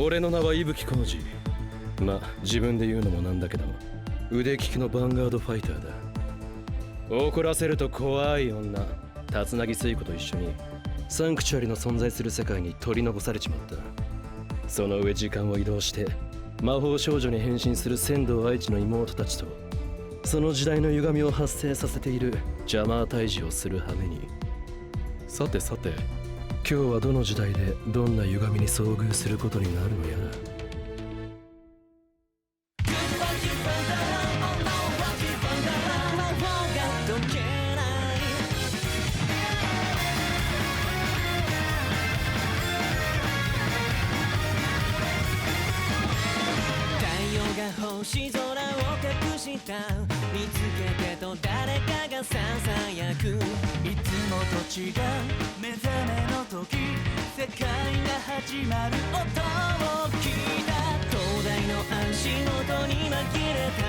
俺の名は伊吹浩二。ま、自分で言うのもなんだけど、腕利きのヴァンガードファイターだ。怒らせると怖い女、竜凪水子と一緒にサンクチュアリの存在する世界に取り残されちまった。その上時間を移動して魔法少女に変身する仙道愛知の妹たちと、その時代の歪みを発生させているジャマー退治をする羽目に。さてさて、今日はどの時代でどんな歪みに遭遇することになるのやら。星空を隠した見つけてと誰かがささやく、いつもと違う目覚めの時、世界が始まる音を聞いた。灯台の足元に紛れた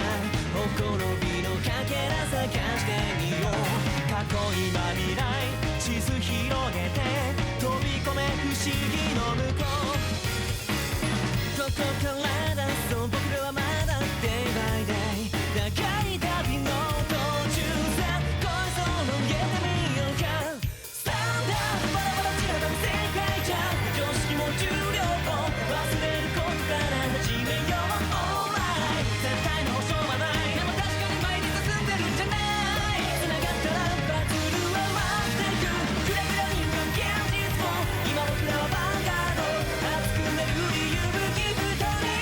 ほころびのかけら探してみよう。過去今未来地図広げて飛び込め不思議の向こう。ここからだそう僕らはまだデイバイデイ長い旅の途中さ。恋そうのげてみようか。サンダーバラバラ散らばる世界じゃ常識も重量も忘れることから始めよう。Alright 絶対の保証はない、でも確かに前に進んでるんじゃない。繋がったらバズるは待っていく。くれぐれ人間現実を今僕らはバンガード熱くなる理由武器二人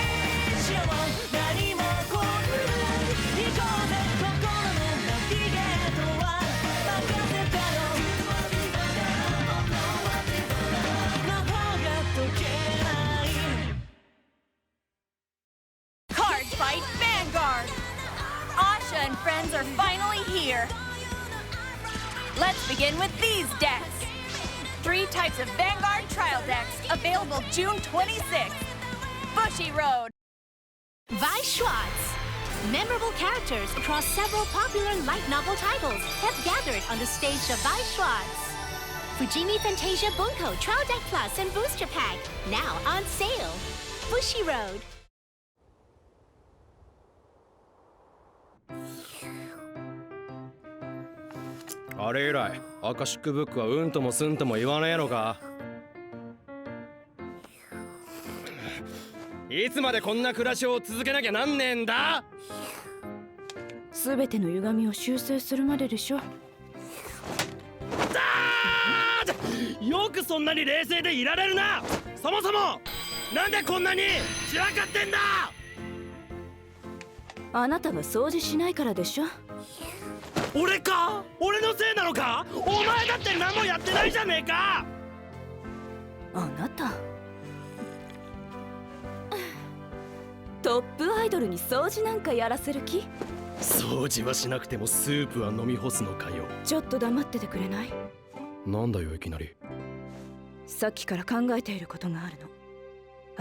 しよう。何も怖くない行こうぜ心のナビゲートは任せたよ。魔法が解けない。 Card Fight Vanguard! Asha and friends are finally here! Let's begin with these decks! 3 types of Vanguard trial decks available June 26th! Bushy Road! Weisschwartz! Memorable characters across several popular light novel titles have gathered on the stage of Weisschwartz. Fujimi Fantasia Bunko Trial Deck Plus and Booster Pack, now on sale. Bushy Road. あれ以来アカシックブックはうんともすんとも言わねえのか。いつまでこんな暮らしを続けなきゃなんねえんだ。全ての歪みを修正するまででしょ。よくそんなに冷静でいられるな。そもそもなんでこんなに散らかってんだ。あなたが掃除しないからでしょ。俺か？俺のせいなのか？お前だって何もやってないじゃねえか。あなたトップアイドルに掃除なんかやらせる気？掃除はしなくてもスープは飲み干すのかよ。ちょっと黙っててくれない？なんだよいきなり。さっきから考えていることがあるの。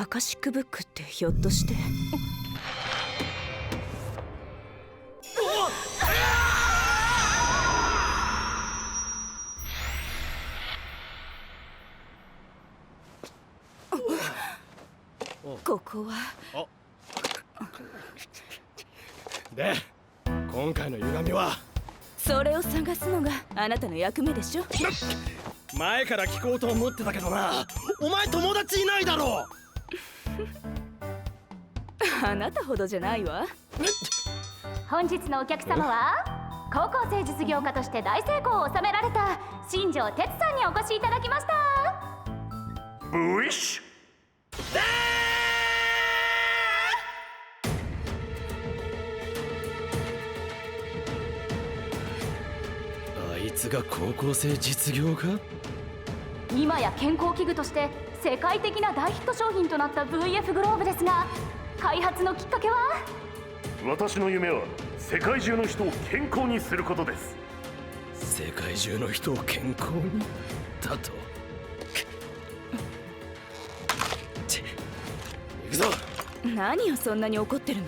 アカシックブックってひょっとしてここはで、今回の歪みは？それを探すのがあなたの役目でしょ。前から聞こうと思ってたけどな。お前友達いないだろ。あなたほどじゃないわ。本日のお客様は高校生実業家として大成功を収められた新庄哲さんにお越しいただきました。ブイッシュあいつが高校生実業家？今や健康器具として世界的な大ヒット商品となった VF グローブですが、開発のきっかけは？私の夢は世界中の人を健康にすることです。世界中の人を健康にだと。行くぞ。何をそんなに怒ってるの？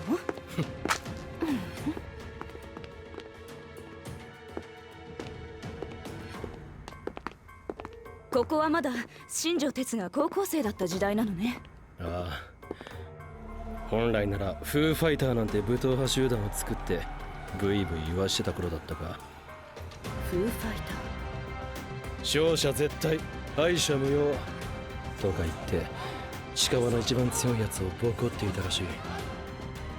ここはまだ新庄哲が高校生だった時代なのね。ああ、本来ならフーファイターなんて武闘派集団を作ってブイブイ言わしてた頃だったか。フーファイタ勝者絶対敗者無用とか言って近場の一番強いやつをボコっていたらしい。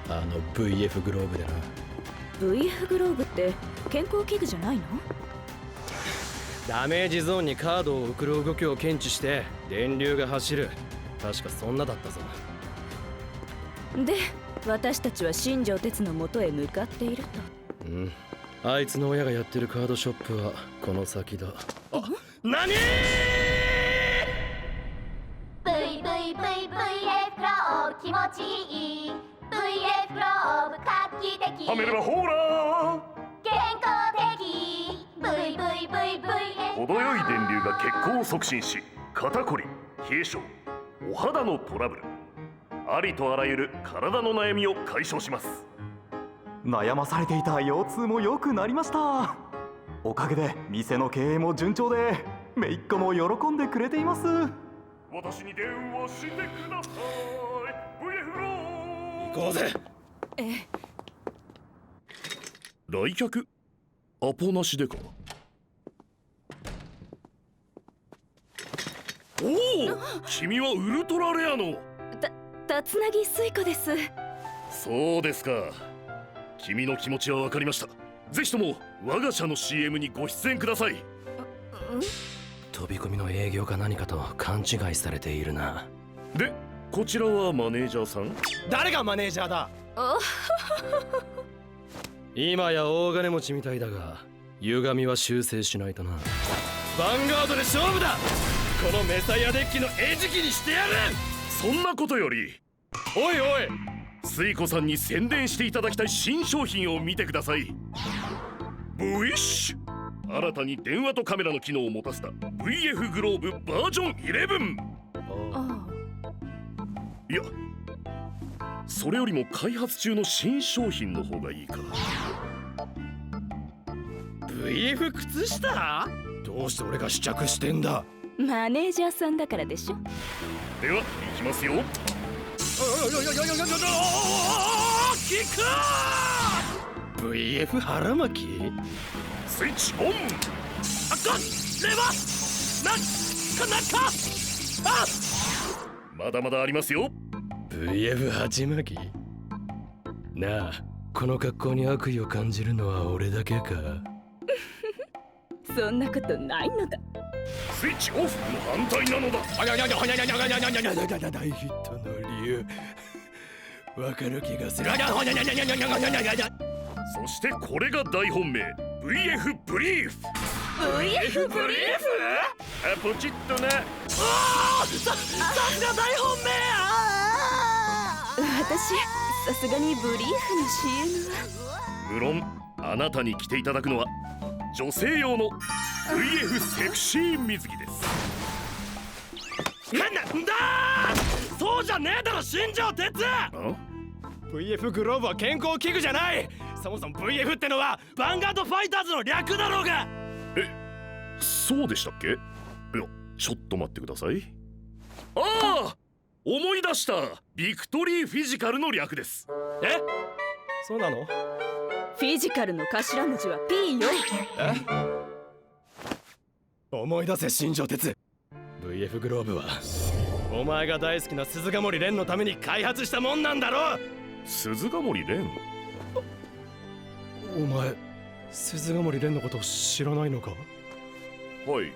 あの VF グローブでな。ー。VF グローブって健康器具じゃないの？ダメージゾーンにカードを送る動きを検知して電流が走る。確かそんなだったぞ。で、私たちは新庄哲の元へ向かっていると。うん。あいつの親がやってるカードショップはこの先だ。あ、何VVVVF クローブ気持ちいい VF クローブ画期的はめればほら健康的 VVVVF 程よい電流が血行を促進し、肩こり、冷え性、お肌のトラブル、ありとあらゆる体の悩みを解消します。悩まされていた腰痛も良くなりました。おかげで店の経営も順調で姪っ子も喜んでくれています。私に電話してください。VF ロー行こうぜ。来客アポなしでか。おお、君はウルトラレアの。竜凪水子です。そうですか。君の気持ちは分かりました。ぜひとも我が社の CM にご出演ください。飛び込みの営業か何かと勘違いされているな。で、こちらはマネージャーさん？誰がマネージャーだ。今や大金持ちみたいだが歪みは修正しないとな。ヴァンガードで勝負だ。このメサイアデッキの餌食にしてやる。そんなことより、おいおい、水子さんに宣伝していただきたい新商品を見てください。ブイッシュ、新たに電話とカメラの機能を持たせた VF グローブバージョン11。いや、それよりも開発中の新商品の方がいいか。 VF 靴下？どうして俺が試着してんだ。マネージャーさんだからでしょ。では行きますよ。キク VF 腹巻き？スイッチオン。あっこレバあまだまだありますよ。 VF 鉢巻きなあ、この格好に悪意を感じるのは俺だけか。そんなことないのだ。スイッチオフの反対なのだ。大ヒットの理由わかる気がする。そしてこれが大本命 VF ブリーフ。 VF ブリーフ？あ、ポチッとな。さすが大本命。私さすがにブリーフの CM は。無論あなたに着ていただくのは女性用の VF セクシー水着です。なんだそうじゃねえだろ新庄哲。VF グローブは健康器具じゃない。そもそも VF ってのはヴァンガードファイターズの略だろうが。そうでしたっけ？いや、ちょっと待ってください。ああ、思い出した。ビクトリーフィジカルの略です。そうなの？フィジカルの頭文字は P よ。思い出せ新庄哲。 VF グローブはお前が大好きな鈴ヶ森蓮のために開発したもんなんだろ。鈴ヶ森蓮？お前鈴ヶ森蓮のこと知らないのか？はい、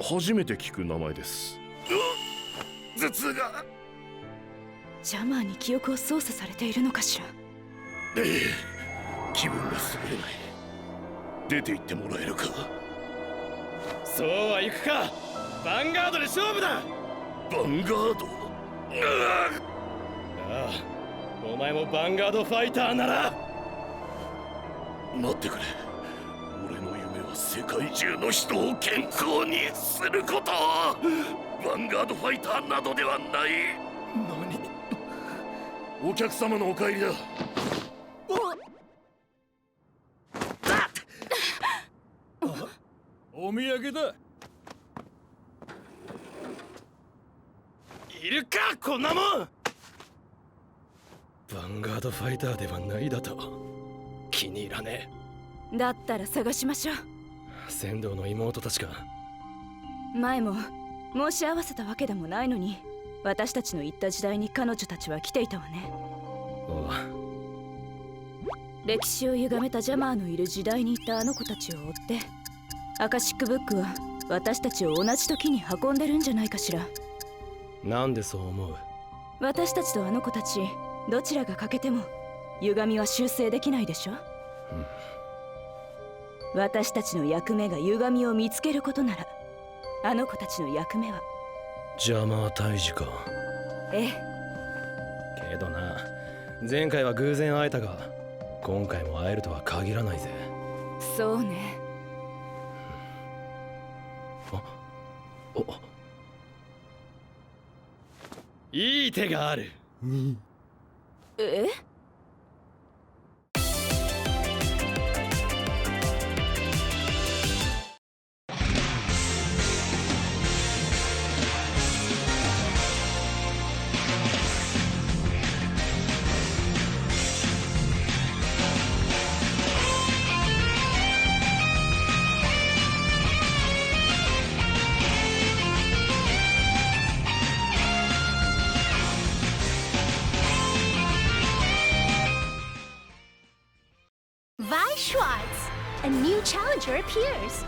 初めて聞く名前です。頭痛が。ジャマーに記憶を操作されているのかしら。気分が優れない。出て行ってもらえるか。そうはいくか。ヴァンガードで勝負だ。ヴァンガード？ああ、お前もヴァンガードファイターなら。待ってくれ。俺の夢は世界中の人を健康にすること。ヴァンガードファイターなどではない。お客様のお帰りだ。お土産だ。いるかこんなもん。ヴァンガードファイターではないだと。気に入らねだったら探しましょう。え。仙道の妹たちか。前も申し合わせたわけでもないのに、私たちの行った時代に彼女たちは来ていたわね。おう。歴史を歪めたジャマーのいる時代にいたあの子たちを追って、アカシックブックは私たちを同じ時に運んでるんじゃないかしら。なんでそう思う？私たちとあの子たちどちらが欠けても歪みは修正できないでしょ。私たちの役目が歪みを見つけることなら、あの子たちの役目はジャマー退治か。ええ。けどな、前回は偶然会えたが今回も会えるとは限らないぜ。そうね。お、いい手がある。え？Schwartz, a new challenger appears.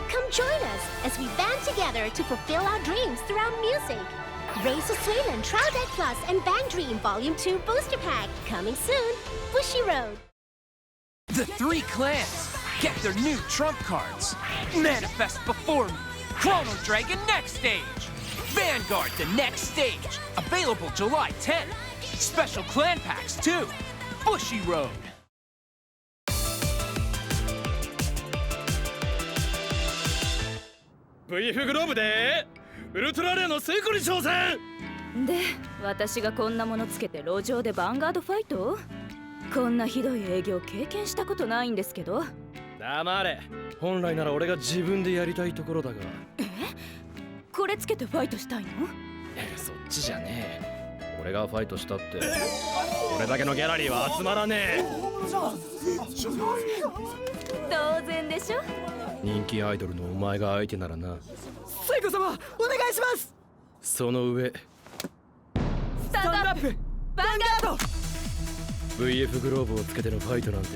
Come join us as we band together to fulfill our dreams through our music. Race of Sweden, Trial Deck Plus, and Bang Dream Volume 2 Booster Pack coming soon. Bushy Road. The three clans get their new trump cards. Manifest before me. Chrono Dragon next stage. Vanguard the next stage. Available July 10th. Special clan packs too. Bushy Road. VF グローブでウルトラレアの成功に挑戦で、私がこんなものつけて路上でヴァンガードファイト？こんなひどい営業経験したことないんですけど。黙れ。本来なら俺が自分でやりたいところだが。これつけてファイトしたいの？そっちじゃねえ。俺がファイトしたって俺だけのギャラリーは集まらねえ。当然でしょ。人気アイドルのお前が相手ならな。聖子様、お願いします。その上スタンドアップヴァンガード。 VF グローブをつけてのファイトなんて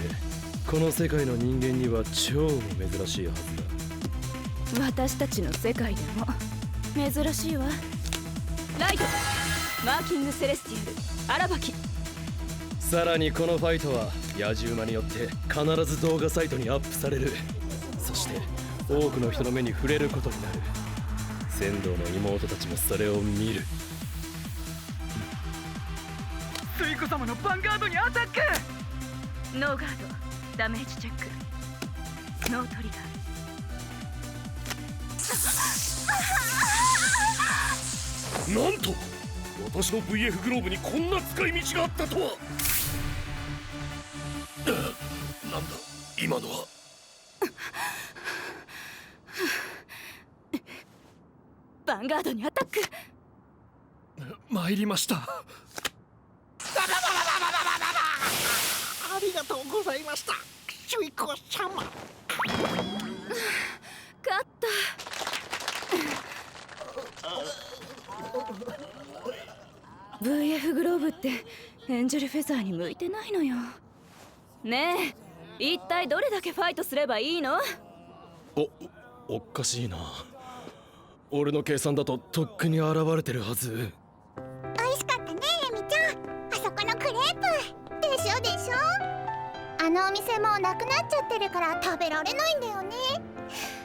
この世界の人間には超珍しいはずだ。私たちの世界でも珍しいわ。ライトマーキングセレスティアル荒き。さらにこのファイトは野獣馬によって必ず動画サイトにアップされる。そして多くの人の目に触れることになる。仙道の妹たちもそれを見る。聖子様のヴァンガードにアタック。ノーガードダメージチェック。ノートリガー。なんと私の VF グローブにこんな使い道があったとは。なんだ今のは。ヴァンガードにアタック。参りました。ありがとうございました、シュイコ様。勝った。VF グローブってエンジェルフェザーに向いてないのよ。ねえ、一体どれだけファイトすればいいの？おかしいな。俺の計算だととっくに現れてるはず。美味しかったねエミちゃん、あそこのクレープでしょでしょ。あのお店もうなくなっちゃってるから食べられないんだよね。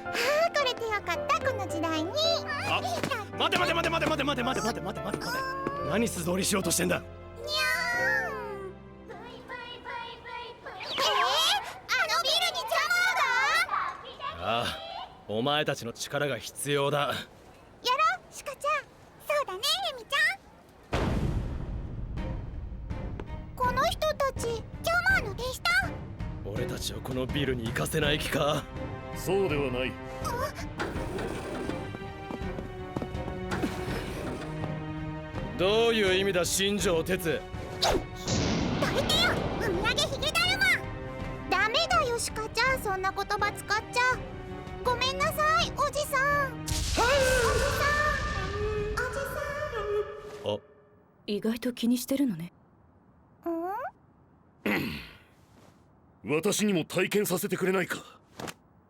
ああこれでよかったこの時代に。あ、待て。何素通りしようとしてんだ。にゃーん。あのビルにジャマーが？ああ、お前たちの力が必要だ。やろシカちゃん。そうだねエミちゃん。この人たちジャマーの手下？俺たちをこのビルに行かせない気か？そうではない。どういう意味だ新庄哲。どいてよお土産ヒゲだるま。ダメだよシカちゃん、そんな言葉使っちゃ。ごめんなさいおじさん。おじさんあ、意外と気にしてるのね。私にも体験させてくれないか。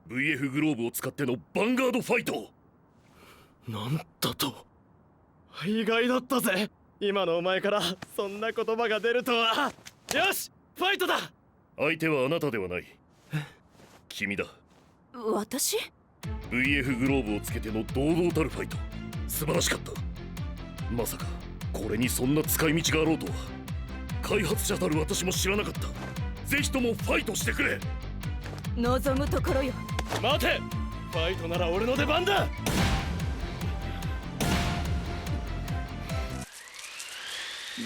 VF グローブを使ってのヴァンガードファイト。なんだと。意外だったぜ、今のお前からそんな言葉が出るとは。よしファイトだ。相手はあなたではない、君だ。私？ VF グローブをつけての堂々たるファイト、素晴らしかった。まさかこれにそんな使い道があろうとは。開発者たる私も知らなかった。ぜひともファイトしてくれ。望むところよ。待て、ファイトなら俺の出番だ。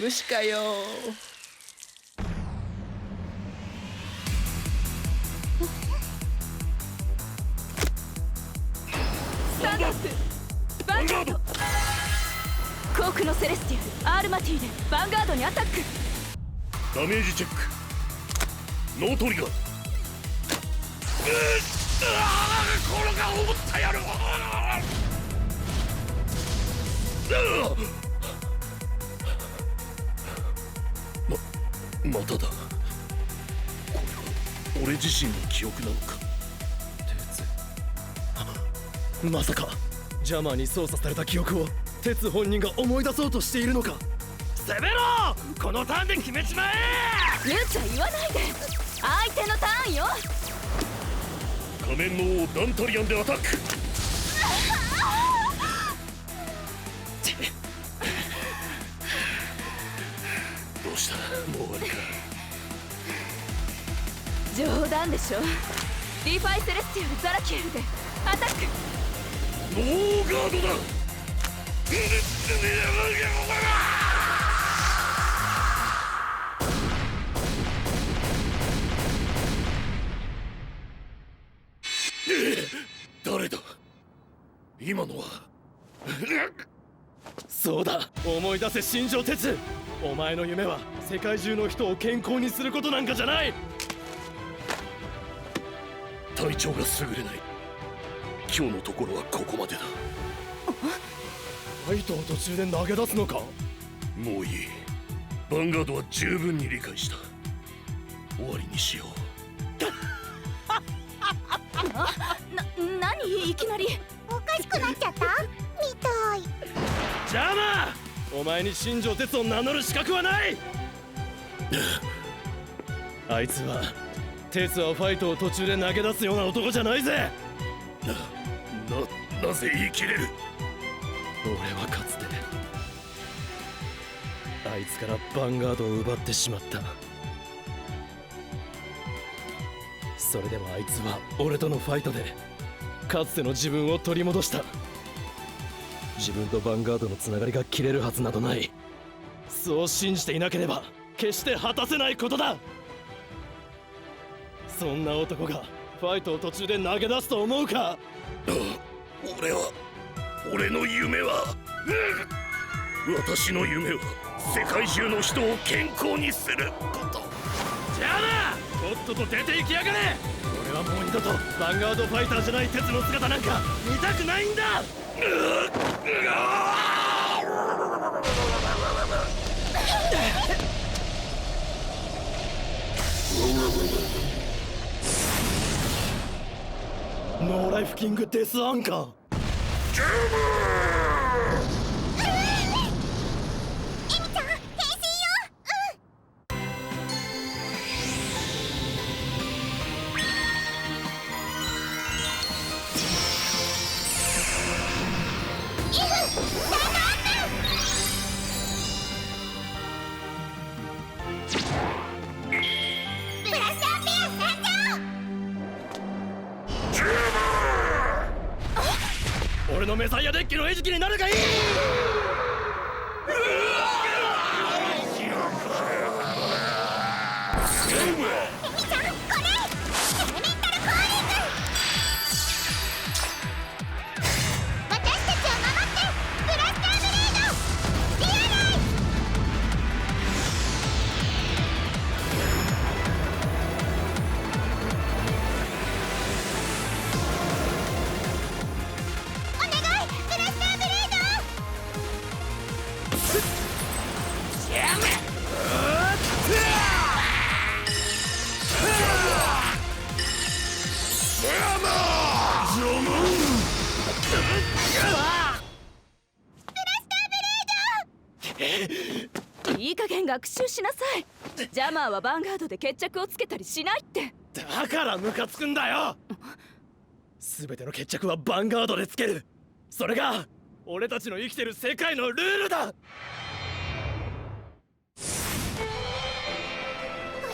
無視かよ。スタンドアップヴァンガード。コークのセレスティアルアールマティでヴァンガードにアタック。ダメージチェック。ノートリガー。これが思ったやろ。まただ。これは俺自身の記憶なのか。鉄、まさかジャマーに操作された記憶を鉄本人が思い出そうとしているのか。攻めろ、このターンで決めちまえ。無茶言わないで、相手のターンよ。仮面の王ダンタリアンでアタック。どうした、もう終わりか。冗談でしょ。リファイセレスティアルザラキエルでアタック。ノーガードだ。誰だ今のは。そうだ、思い出せ新庄哲。お前の夢は世界中の人を健康にすることなんかじゃない。体調が優れない。今日のところはここまでだ。ファイトを途中で投げ出すのか。もういい。ヴァンガードは十分に理解した。終わりにしよう。何いきなり。おかしくなっちゃったみたい。ジャマー、お前に新庄哲を名乗る資格はない。あいつは哲はファイトを途中で投げ出すような男じゃないぜ。なぜ言い切れる。俺はかつてあいつからヴァンガードを奪ってしまった。それでもあいつは俺とのファイトでかつての自分を取り戻した。自分とヴァンガードのつながりが切れるはずなどない。そう信じていなければ決して果たせないことだ。そんな男がファイトを途中で投げ出すと思うか。俺の夢は、私の夢は世界中の人を健康にすること。じゃあな、とっとと出て行きやがれ。俺はもう二度とヴァンガードファイターじゃない鉄の姿なんか見たくないんだ。ノーライフキングデスアンカー。俺のメサイアデッキの餌食になるがいい。私たちを守ってブラスターブレードリアライいい加減学習しなさい。ジャマーはヴァンガードで決着をつけたりしないって。だからムカつくんだよ。全ての決着はヴァンガードでつける。それが俺たちの生きてる世界のルールだ。おじ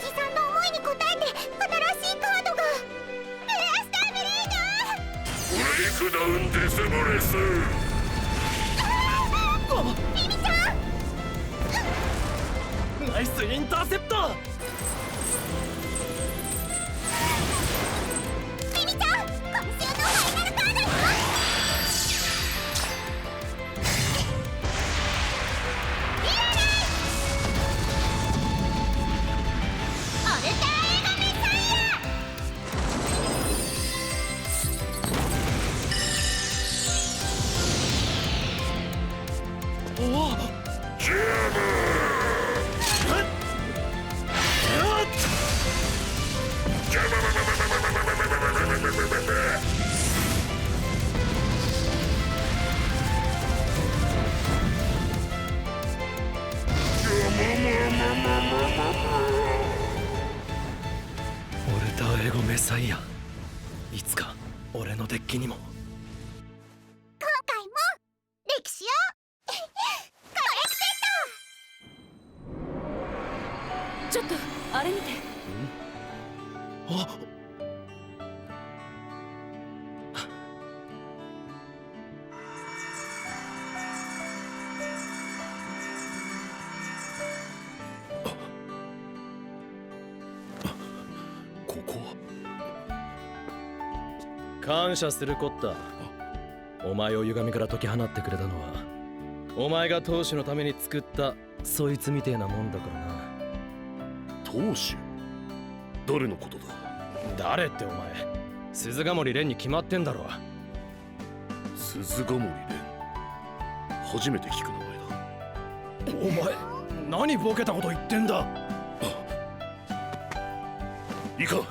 さんの思いに応えて新しいカードがブラスターブレイド。ブレイクダウンデスブレス。ミミちゃん、ナイスインターセプト。ミミちゃん、今週のファイナルカードよ。オルターエゴメサイヤ。おお。オルターエゴメサイヤ、いつか俺のデッキにも。今回も歴史をコレクテッド。ちょっとあれ見て。あ、ここは感謝するこった。お前を歪みから解き放ってくれたのはお前が当主のために作ったそいつみてえなもんだからな。当主？誰のことだ？誰ってお前、鈴ヶ森蓮に決まってんだろ。鈴ヶ森蓮、初めて聞く名前だ。お前何ボケたこと言ってんだ。いかん、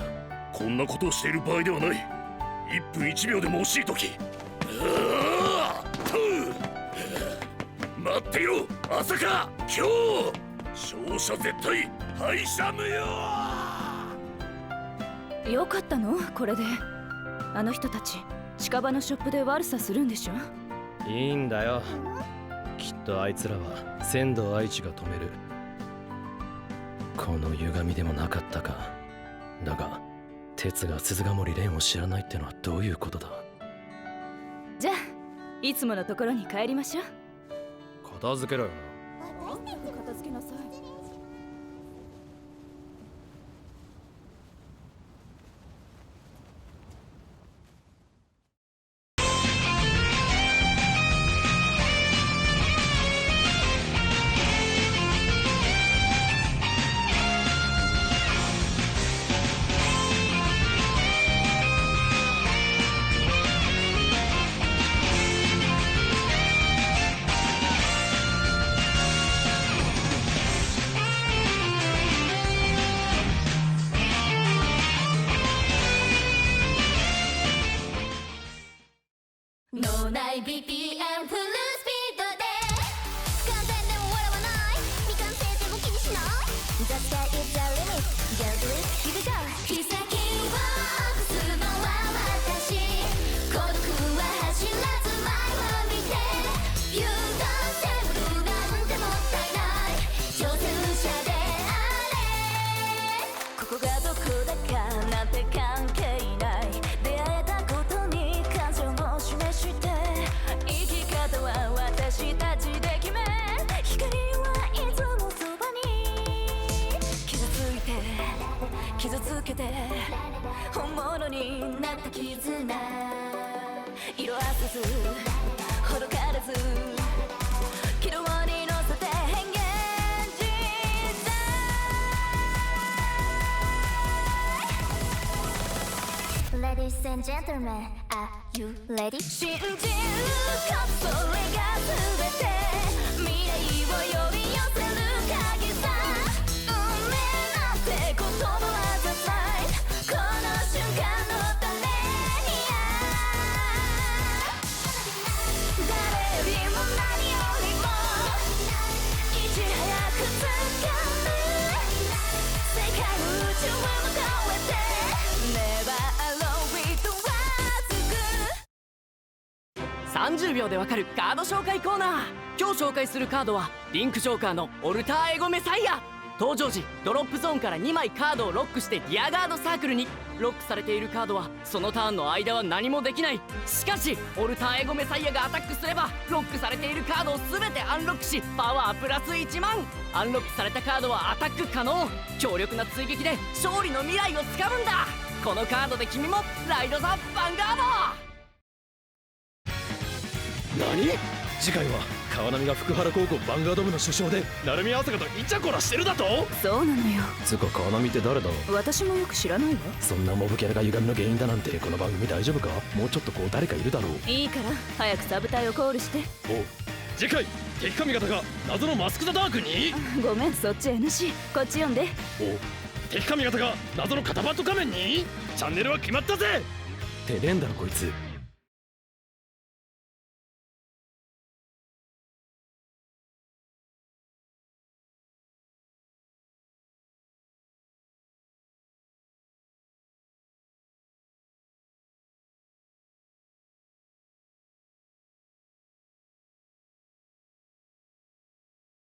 こんなことをしている場合ではない。1分1秒でも惜しい時。待ってよ、朝か今日。勝者絶対敗者無用。よかったのこれで。あの人たち近場のショップで悪さするんでしょ。いいんだよ、きっとあいつらは仙道愛知が止める。この歪みでもなかったか。だが鉄が鈴ヶ森蓮を知らないってのはどういうことだ。じゃあいつものところに帰りましょう。片付けろよな。片付けなさい。脳内 BPM フルスピードで完全でも笑わない。未完成でも気にしない。 The sky is the limit. Get it? Here we go. 奇跡を起こすのは私。孤独は走らず前を見て。油断せるなんてもったいない。挑戦者であれ。ここがどこだかなんて関係ない。出会えたことに感謝を示して生き方は私たちで決め。光はいつもそばに。傷ついて傷つけて本物になった絆。色あせずほどかれず軌道に乗せて変幻自在。Ladies and gentlemen, are you ready? 信じることそれが全て。未来30秒でわかるカード紹介コーナー。今日紹介するカードはリンクジョーカーのオルターエゴメサイア。登場時ドロップゾーンから2枚カードをロックしてリアガードサークルに。ロックされているカードはそのターンの間は何もできない。しかしオルターエゴメサイアがアタックすればロックされているカードを全てアンロックしパワープラス1万。アンロックされたカードはアタック可能。強力な追撃で勝利の未来をつかむんだ。このカードで君もライド・ザ・ヴァンガード。何？次回は川波が福原高校ヴァンガード部の主将で成宮朝香とイチャコラしてるだと。そうなのよ。つうか川波って誰だ？私もよく知らないわ。そんなモブキャラが歪みの原因だなんてこの番組大丈夫か？もうちょっとこう誰かいるだろう。いいから早くサブ隊をコールして。おう。次回敵髪型が謎のマスク・ザ・ダークに。ごめん、そっち NC。 こっち読んで。お敵髪型が謎の肩パッド仮面に。チャンネルは決まったぜ。てれんだろこいつ。